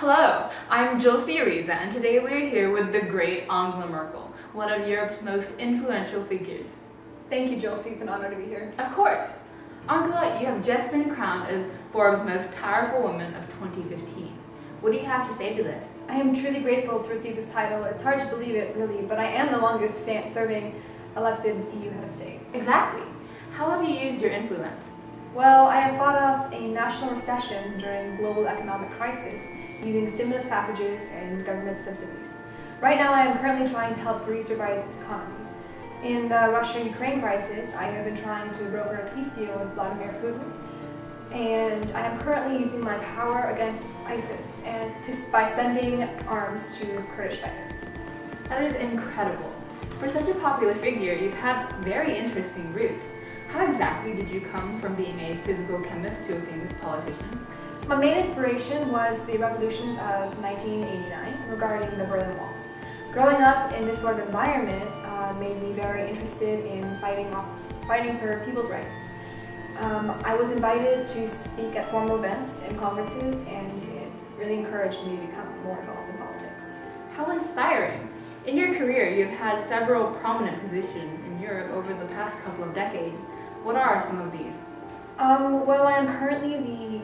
Hello, I'm Josie Ariza, and today we're here with the great Angela Merkel, one of Europe's most influential figures. Thank you, Josie. It's an honor to be here. Of course. Angela, you have just been crowned as Forbes' most powerful woman of 2015. What do you have to say to this? I am truly grateful to receive this title. It's hard to believe it, really, but I am the longest serving elected EU head of state. Exactly. How have you used your influence? Well, I have fought off a national recession during global economic crisis using stimulus packages and government subsidies. Right now, I am currently trying to help Greece revive its economy. In the Russia-Ukraine crisis, I have been trying to broker a peace deal with Vladimir Putin, and I am currently using my power against ISIS by sending arms to Kurdish fighters. That is incredible. For such a popular figure, you've had very interesting roots. How exactly did you come from being a physical chemist to a famous politician? My main inspiration was the revolutions of 1989 regarding the Berlin Wall. Growing up in this sort of environment made me very interested in fighting for people's rights. I was invited to speak at formal events and conferences, and it really encouraged me to become more involved in politics. How inspiring! In your career, you've had several prominent positions in Europe over the past couple of decades. What are some of these? Well, I am currently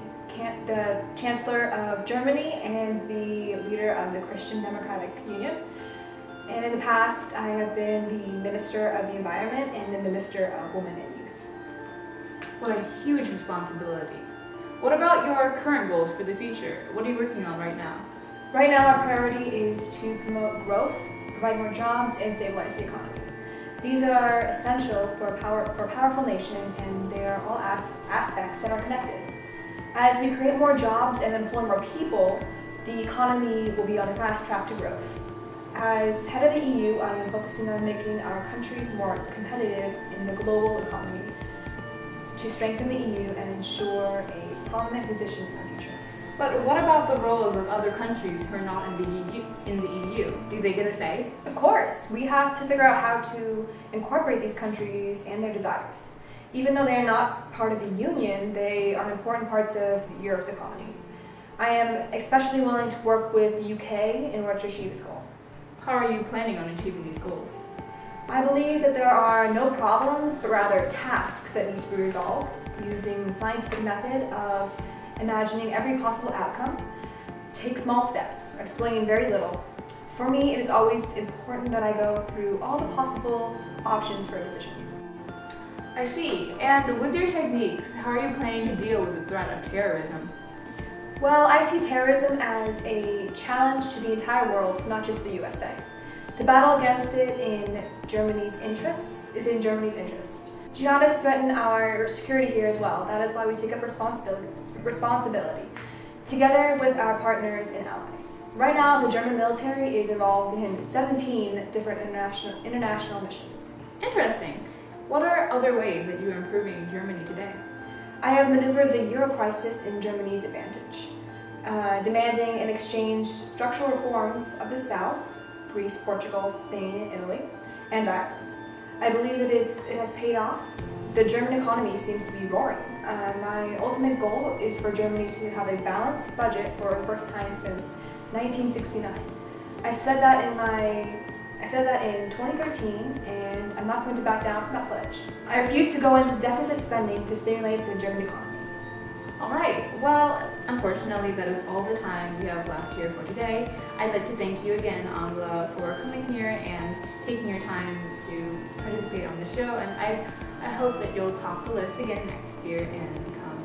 the Chancellor of Germany and the leader of the Christian Democratic Union. And in the past, I have been the Minister of the Environment and the Minister of Women and Youth. What a huge responsibility. What about your current goals for the future? What are you working on right now? Right now, our priority is to promote growth, provide more jobs, and stabilize the economy. These are essential for a powerful nation, and they are all aspects that are connected. As we create more jobs and employ more people, the economy will be on a fast track to growth. As head of the EU, I am focusing on making our countries more competitive in the global economy to strengthen the EU and ensure a prominent position in our future. But what about the roles of other countries who are not in the EU? Do they get a say? Of course, we have to figure out how to incorporate these countries and their desires. Even though they are not part of the Union, they are important parts of Europe's economy. I am especially willing to work with the UK in order to achieve this goal. How are you planning on achieving these goals? I believe that there are no problems, but rather tasks that need to be resolved using the scientific method of imagining every possible outcome. Take small steps, explain very little. For me, it is always important that I go through all the possible options for a decision. I see. And with your techniques, how are you planning to deal with the threat of terrorism? Well, I see terrorism as a challenge to the entire world, not just the USA. The battle against it is in Germany's interest. Jihadists threaten our security here as well. That is why we take up responsibility, together with our partners and allies. Right now, the German military is involved in 17 different international missions. Interesting. What are other ways that you are improving Germany today? I have maneuvered the Euro crisis in Germany's advantage, demanding and exchange structural reforms of the South, Greece, Portugal, Spain, Italy, and Ireland. I believe it has paid off. The German economy seems to be roaring. My ultimate goal is for Germany to have a balanced budget for the first time since 1969. I said that in 2013, and I'm not going to back down from that pledge. I refuse to go into deficit spending to stimulate the German economy. All right. Well, unfortunately, that is all the time we have left here for today. I'd like to thank you again, Angela, for coming here and taking your time to participate on the show. And I hope that you'll talk to us again next year and come